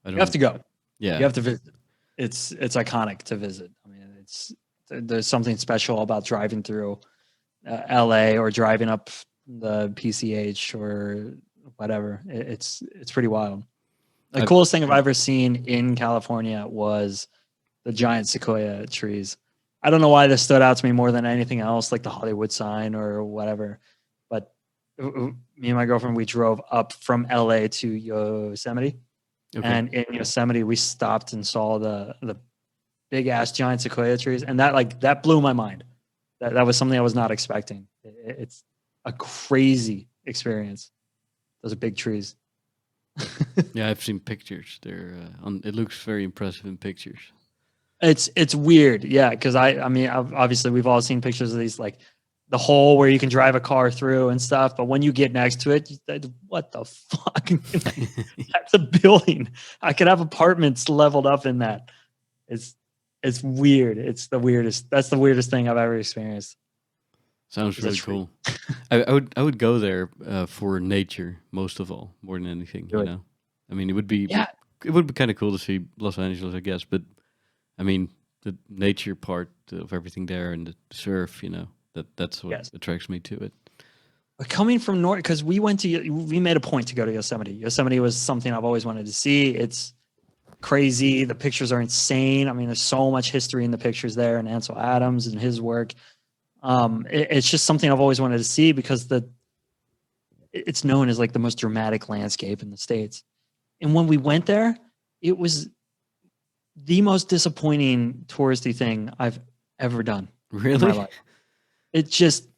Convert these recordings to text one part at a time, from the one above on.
I You have don't. to go. You Yeah, have to visit. It's iconic to visit. I mean, there's something special about driving through LA or driving up the PCH or whatever. It's pretty wild. The I've coolest thing I've ever seen in California was the giant sequoia trees. I don't know why this stood out to me more than anything else, like the Hollywood sign or whatever. But me and my girlfriend, we drove up from LA to Yosemite, okay. and in Yosemite, we stopped and saw the big ass giant sequoia trees, and that blew my mind. That was something I was not expecting. It's a crazy experience. Those are big trees. Yeah, I've seen pictures. It looks very impressive in pictures. It's weird, yeah, because I mean obviously we've all seen pictures of these like the hole where you can drive a car through and stuff, but when you get next to it, what the fuck? Like, that's a building. I could have apartments leveled up in that. It's it's weird. It's the weirdest. That's the weirdest thing I've ever experienced. Sounds Is a really tree. cool. I would go there for nature most of all, more than anything. Do it. I mean, Yeah. it would be kind of cool to see Los Angeles, I guess. But I mean, the nature part of everything there and the surf, that's what Yes. attracts me to it. But coming from North, because we made a point to go to Yosemite. Yosemite was something I've always wanted to see. It's crazy. The pictures are insane. I mean, there's so much history in the pictures there, and Ansel Adams and his work. It's just something I've always wanted to see because it's known as like the most dramatic landscape in the states. And when we went there, it was the most disappointing touristy thing I've ever done in my Really? life. It's just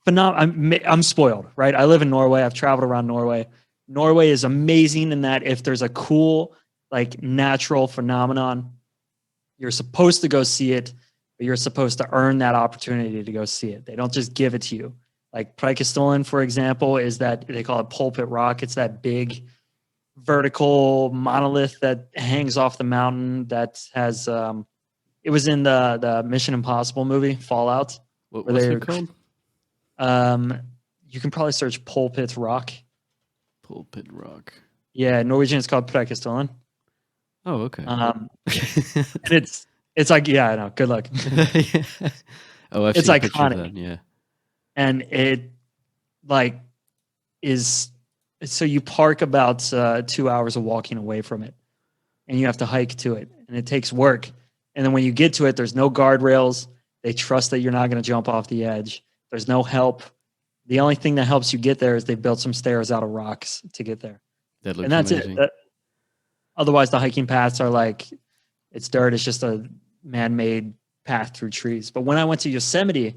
phenomenal. I'm spoiled, right? I live in Norway. I've traveled around Norway. Norway is amazing in that if there's a cool, like natural phenomenon, you're supposed to go see it, but you're supposed to earn that opportunity to go see it. They don't just give it to you. Like Preikestolen, for example, is that they call it pulpit rock. It's that big vertical monolith that hangs off the mountain that has it was in the Mission Impossible movie Fallout where What's it they called? um you can probably search pulpit rock. Pulpit Rock. Yeah, Norwegian it's called Preikestolen. Oh, okay. And it's like yeah, I know. Good luck. Yeah. Oh, I've It's seen a picture of iconic that. Yeah. and it like is so you park about 2 hours of walking away from it and you have to hike to it and it takes work and then when you get to it there's no guardrails. They trust that you're not going to jump off the edge. There's no help. The only thing that helps you get there is they built some stairs out of rocks to get there That and looks that's it. amazing. Otherwise the hiking paths are like it's dirt. It's just a man-made path through trees. But when I went to Yosemite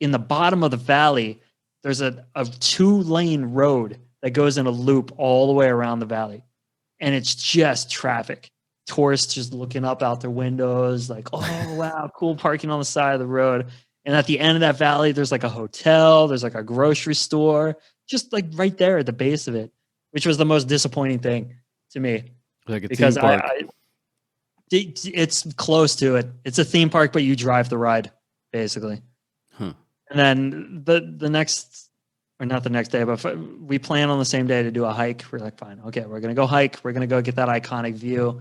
in the bottom of the valley, there's a 2-lane road that goes in a loop all the way around the valley. And it's just traffic. Tourists just looking up out their windows, like, oh, wow, cool parking on the side of the road. And at the end of that valley, there's like a hotel, there's like a grocery store, just like right there at the base of it, which was the most disappointing thing to me Like a theme because park. it's close to it. It's a theme park, but you drive the ride, basically. Huh. And then the next, or not the next day, but we plan on the same day to do a hike. We're like, fine, okay, we're gonna go hike. We're gonna go get that iconic view.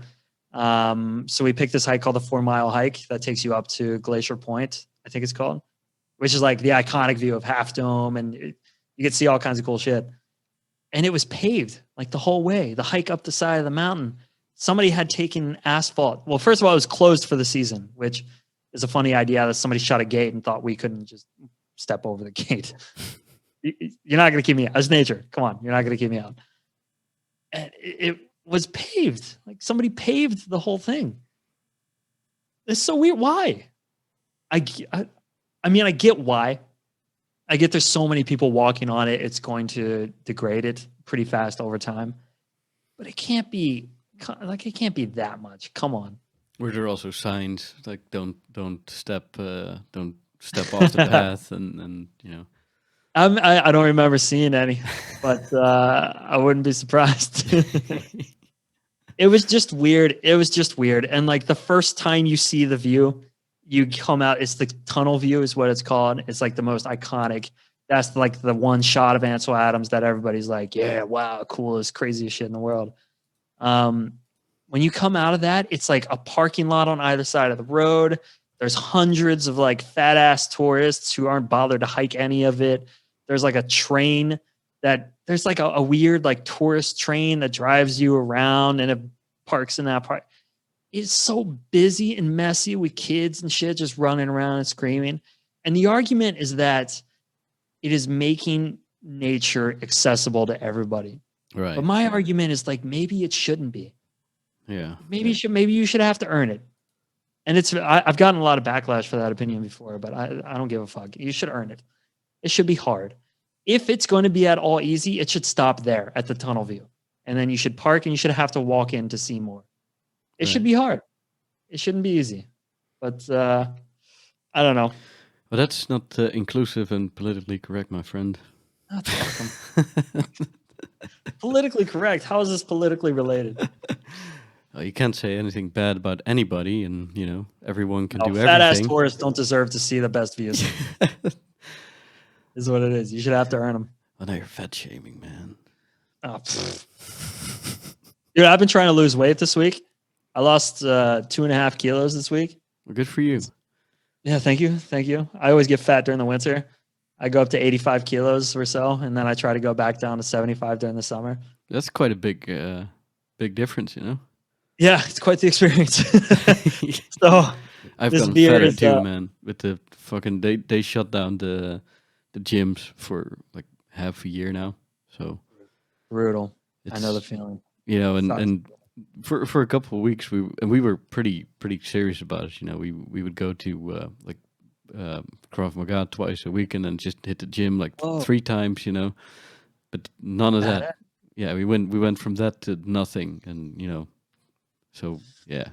So we picked this hike called the 4 Mile Hike that takes you up to Glacier Point, I think it's called, which is like the iconic view of Half Dome, and you can see all kinds of cool shit. And it was paved like the whole way. The hike up the side of the mountain. Somebody had taken asphalt. Well, first of all, it was closed for the season, which is a funny idea that somebody shut a gate and thought we couldn't just step over the gate. You're not going to keep me out. It's nature. Come on. You're not going to keep me out. And it was paved. Like somebody paved the whole thing. It's so weird. Why? I mean, I get why. I get there's so many people walking on it. It's going to degrade it pretty fast over time. But it can't be like it can't be that much. Come on. Were there also signs like don't step off the path and. I don't remember seeing any, but I wouldn't be surprised. It was just weird. It was just weird. And like the first time you see the view, you come out, it's the tunnel view is what it's called. It's like the most iconic. That's like the one shot of Ansel Adams that everybody's like, yeah, wow, coolest, craziest shit in the world. Um, when you come out of that, it's like a parking lot on either side of the road. There's hundreds of like fat ass tourists who aren't bothered to hike any of it. There's like a train there's like a weird like tourist train that drives you around and it parks in that part. It's so busy and messy with kids and shit just running around and screaming. And the argument is that it is making nature accessible to everybody. Right. But my argument is like maybe it shouldn't be. Yeah. Maybe you should have to earn it. And I've gotten a lot of backlash for that opinion before, but I don't give a fuck. You should earn it. It should be hard. If it's going to be at all easy, it should stop there at the tunnel view. And then you should park and you should have to walk in to see more. It should be hard. It shouldn't be easy. But I don't know. Well, that's not inclusive and politically correct, my friend. Politically correct? How is this politically related? You can't say anything bad about anybody, and everyone can do everything. Fat-ass tourists don't deserve to see the best views. Is what it is. You should have to earn them. Oh, now you're fat shaming, man. Oh, dude, I've been trying to lose weight this week. I lost 2.5 kilos this week. Well, good for you. Yeah, thank you. I always get fat during the winter. I go up to 85 kilos or so, and then I try to go back down to 75 during the summer. That's quite a big difference, Yeah, it's quite the experience. So I've gotten fatter too, man. With the fucking they shut down the gyms for like half a year now. So brutal. I know the feeling. And for a couple of weeks we were pretty serious about it. We would go to Krav Maga twice a week and then just hit the gym like 3 times. But none of that. Yeah, we went from that to nothing, and so yeah,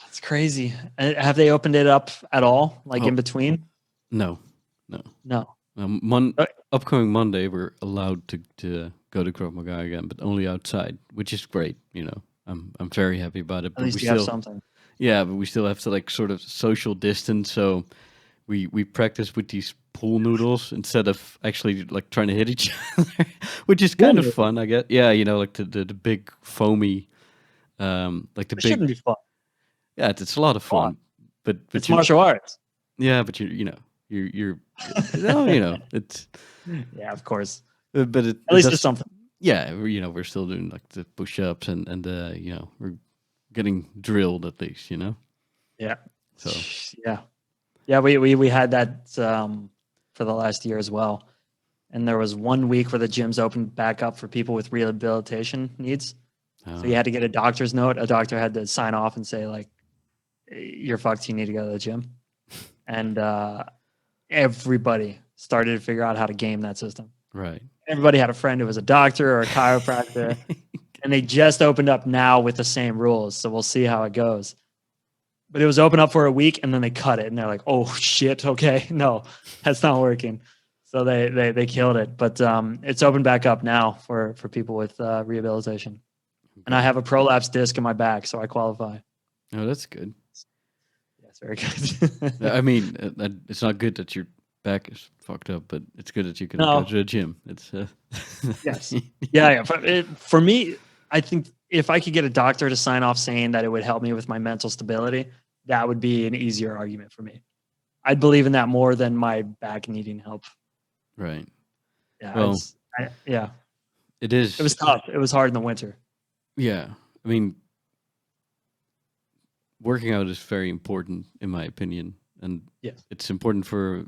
that's crazy. Have they opened it up at all? Like in between? No. Okay. Upcoming Monday, we're allowed to go to Krav Maga again, but only outside, which is great. I'm very happy about it. At least you have something. Yeah, but we still have to like sort of social distance. So we practice with these pool noodles instead of actually like trying to hit each other, which is kind of fun, I guess. Yeah, like the big foamy, like the big. Shouldn't be fun. Yeah, it's a lot of fun, but it's martial arts. Yeah, but you're it's. Yeah, of course. But at least it's something. Yeah, we're still doing like the push-ups and we're getting drilled at least, Yeah. So yeah, we had that for the last year as well, and there was 1 week where the gyms opened back up for people with rehabilitation needs. So you had to get a doctor's note. A doctor had to sign off and say like, "You're fucked. You need to go to the gym," and everybody started to figure out how to game that system. Right. Everybody had a friend who was a doctor or a chiropractor, and they just opened up now with the same rules. So we'll see how it goes. But it was open up for a week, and then they cut it, and they're like, "Oh shit, okay, no, that's not working." So they killed it. But it's opened back up now for people with rehabilitation. Okay. And I have a prolapse disc in my back, so I qualify. Oh, that's good. Yeah, it's very good. I mean, it's not good that your back is fucked up, but it's good that you can go to the gym. It's yes, yeah. For me, I think if I could get a doctor to sign off saying that it would help me with my mental stability, that would be an easier argument for me. I'd believe in that more than my back needing help. Right. Yeah. Well, it is. It was tough. It was hard in the winter. Yeah. I mean, working out is very important in my opinion. And it's important for,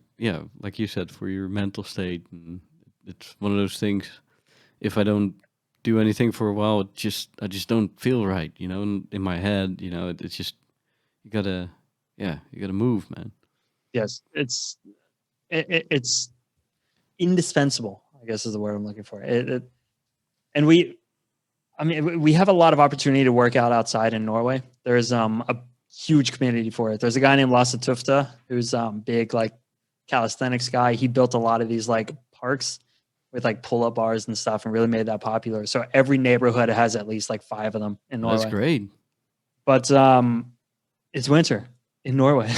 like you said, for your mental state. And it's one of those things, if I don't do anything for a while, I just don't feel right, in my head, it's just, you gotta move, man. Yes. It's indispensable, I guess is the word I'm looking for. And we have a lot of opportunity to work out outside in Norway. There's a huge community for it. There's a guy named Lasse Tufte who's big like calisthenics guy. He built a lot of these like parks with like pull-up bars and stuff and really made that popular. So every neighborhood has at least like 5 of them in Norway. That's great. But it's winter in Norway.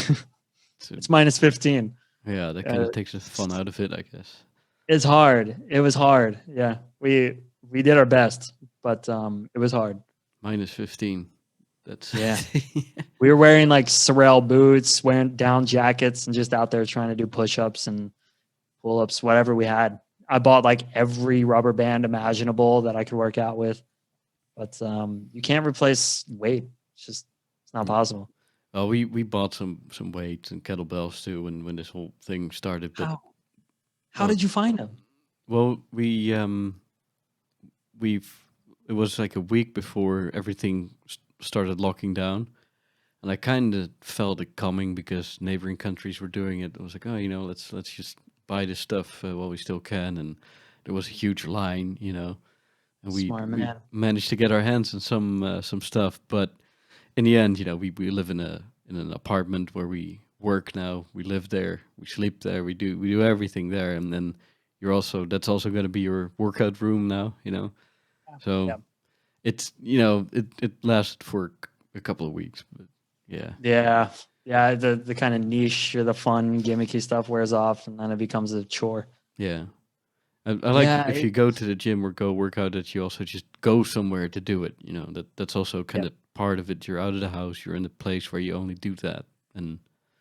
It's minus 15. Yeah, that kind of takes the fun out of it, I guess. It's hard. It was hard. Yeah. We did our best, but it was hard. Minus 15. That's Yeah. We were wearing like Sorel boots, wearing down jackets, and just out there trying to do push-ups and pull-ups, whatever we had. I bought like every rubber band imaginable that I could work out with, but you can't replace weight. It's not possible. Well, we bought some weights and kettlebells too when this whole thing started. But How did you find them? well, we've it was like a week before everything started locking down, and I kind of felt it coming because neighboring countries were doing it. I was like, oh, let's just buy this stuff while we still can, and there was a huge line, and Smart we man. managed to get our hands on some stuff. But in the end, we live in an apartment where we work now. We live there, we sleep there, we do everything there, and then that's also going to be your workout room now. So Yeah. it's it lasted for a couple of weeks, but yeah. Yeah. The kind of niche or the fun gimmicky stuff wears off, and then it becomes a chore. Yeah. I like Yeah. if you go to the gym or go work out that you also just go somewhere to do it. That's also kind of part of it. You're out of the house. You're in a place where you only do that, and